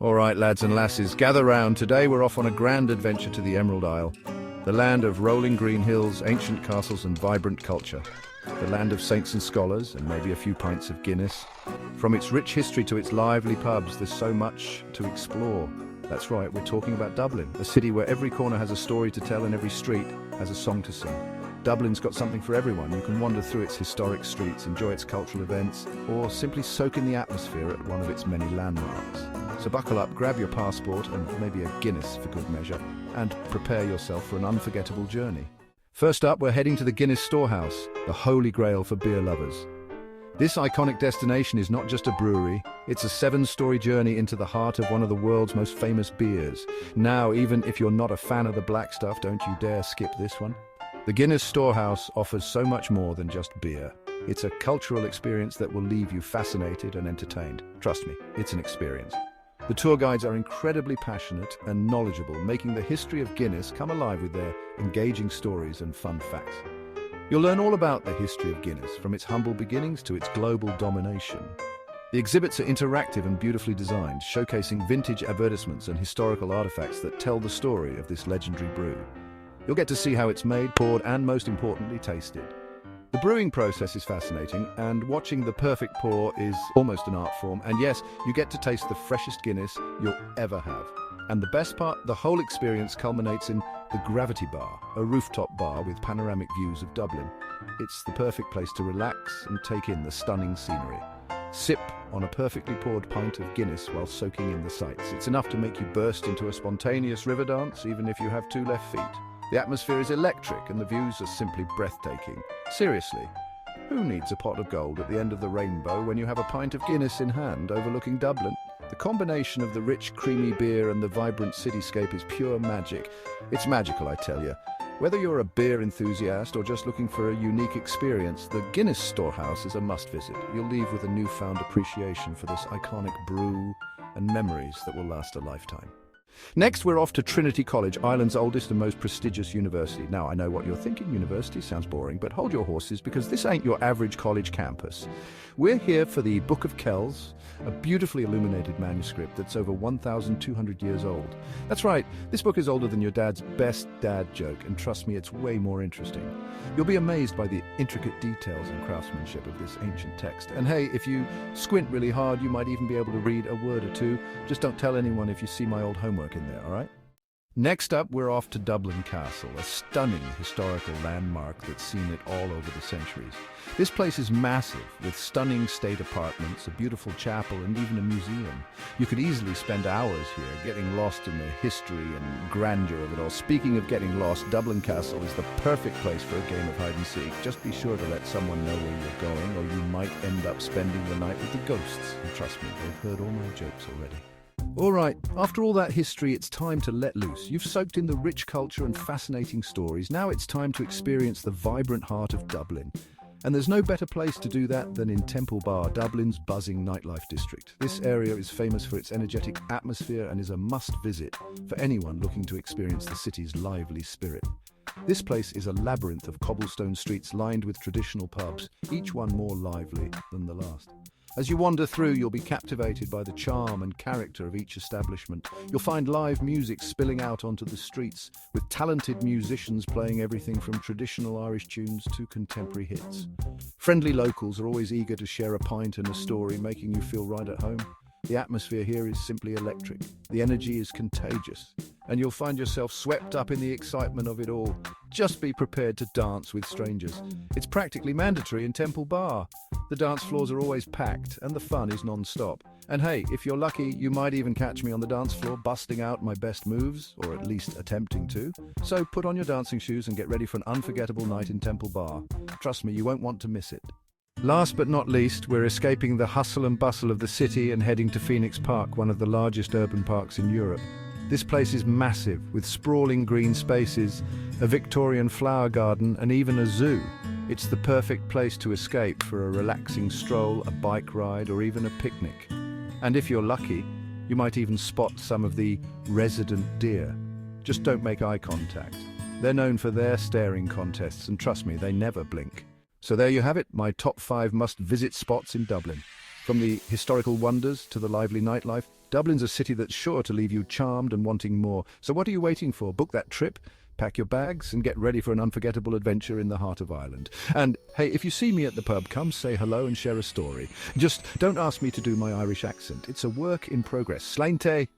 All right, lads and lasses, gather round. Today we're off on a grand adventure to the Emerald Isle, the land of rolling green hills, ancient castles and vibrant culture. The land of saints and scholars, and maybe a few pints of Guinness. From its rich history to its lively pubs, there's so much to explore. That's right, we're talking about Dublin, a city where every corner has a story to tell and every street has a song to sing. Dublin's got something for everyone. You can wander through its historic streets, enjoy its cultural events, or simply soak in the atmosphere at one of its many landmarks. So buckle up, grab your passport and maybe a Guinness for good measure, and prepare yourself for an unforgettable journey. First up, we're heading to the Guinness Storehouse, the holy grail for beer lovers. This iconic destination is not just a brewery, it's a 7-story journey into the heart of one of the world's most famous beers. Now, even if you're not a fan of the black stuff, don't you dare skip this one. The Guinness Storehouse offers so much more than just beer. It's a cultural experience that will leave you fascinated and entertained. Trust me, it's an experience. The tour guides are incredibly passionate and knowledgeable, making the history of Guinness come alive with their engaging stories and fun facts. You'll learn all about the history of Guinness, from its humble beginnings to its global domination. The exhibits are interactive and beautifully designed, showcasing vintage advertisements and historical artifacts that tell the story of this legendary brew. You'll get to see how it's made, poured, and most importantly, tasted. The brewing process is fascinating, and watching the perfect pour is almost an art form. And yes, you get to taste the freshest Guinness you'll ever have. And the best part, the whole experience culminates in the Gravity Bar, a rooftop bar with panoramic views of Dublin. It's the perfect place to relax and take in the stunning scenery. Sip on a perfectly poured pint of Guinness while soaking in the sights. It's enough to make you burst into a spontaneous river dance, even if you have 2 left feet. The atmosphere is electric and the views are simply breathtaking. Seriously, who needs a pot of gold at the end of the rainbow when you have a pint of Guinness in hand overlooking Dublin? The combination of the rich, creamy beer and the vibrant cityscape is pure magic. It's magical, I tell you. Whether you're a beer enthusiast or just looking for a unique experience, the Guinness Storehouse is a must-visit. You'll leave with a newfound appreciation for this iconic brew and memories that will last a lifetime. Next, we're off to Trinity College, Ireland's oldest and most prestigious university. Now, I know what you're thinking, university sounds boring, but hold your horses because this ain't your average college campus. We're here for the Book of Kells, a beautifully illuminated manuscript that's over 1,200 years old. That's right, this book is older than your dad's best dad joke, and trust me, it's way more interesting. You'll be amazed by the intricate details and craftsmanship of this ancient text. And hey, if you squint really hard, you might even be able to read a word or two. Just don't tell anyone if you see my old homework in there, all right? Next up, we're off to Dublin Castle, a stunning historical landmark that's seen it all over the centuries. This place is massive, with stunning state apartments, a beautiful chapel, and even a museum. You could easily spend hours here, getting lost in the history and grandeur of it all. Speaking of getting lost, Dublin Castle is the perfect place for a game of hide-and-seek. Just be sure to let someone know where you're going, or you might end up spending the night with the ghosts. And trust me, they've heard all my jokes already. All right, after all that history, it's time to let loose. You've soaked in the rich culture and fascinating stories. Now it's time to experience the vibrant heart of Dublin. And there's no better place to do that than in Temple Bar, Dublin's buzzing nightlife district. This area is famous for its energetic atmosphere and is a must-visit for anyone looking to experience the city's lively spirit. This place is a labyrinth of cobblestone streets lined with traditional pubs, each one more lively than the last. As you wander through, you'll be captivated by the charm and character of each establishment. You'll find live music spilling out onto the streets, with talented musicians playing everything from traditional Irish tunes to contemporary hits. Friendly locals are always eager to share a pint and a story, making you feel right at home. The atmosphere here is simply electric. The energy is contagious, and you'll find yourself swept up in the excitement of it all. Just be prepared to dance with strangers. It's practically mandatory in Temple Bar. The dance floors are always packed, and the fun is non-stop. And hey, if you're lucky, you might even catch me on the dance floor busting out my best moves, or at least attempting to. So put on your dancing shoes and get ready for an unforgettable night in Temple Bar. Trust me, you won't want to miss it. Last but not least, we're escaping the hustle and bustle of the city and heading to Phoenix Park, one of the largest urban parks in Europe. This place is massive, with sprawling green spaces, a Victorian flower garden, and even a zoo. It's the perfect place to escape for a relaxing stroll, a bike ride, or even a picnic. And if you're lucky, you might even spot some of the resident deer. Just don't make eye contact. They're known for their staring contests, and trust me, they never blink. So there you have it, my top 5 must-visit spots in Dublin. From the historical wonders to the lively nightlife, Dublin's a city that's sure to leave you charmed and wanting more. So what are you waiting for? Book that trip, pack your bags, and get ready for an unforgettable adventure in the heart of Ireland. And hey, if you see me at the pub, come say hello and share a story. Just don't ask me to do my Irish accent. It's a work in progress. Slainte!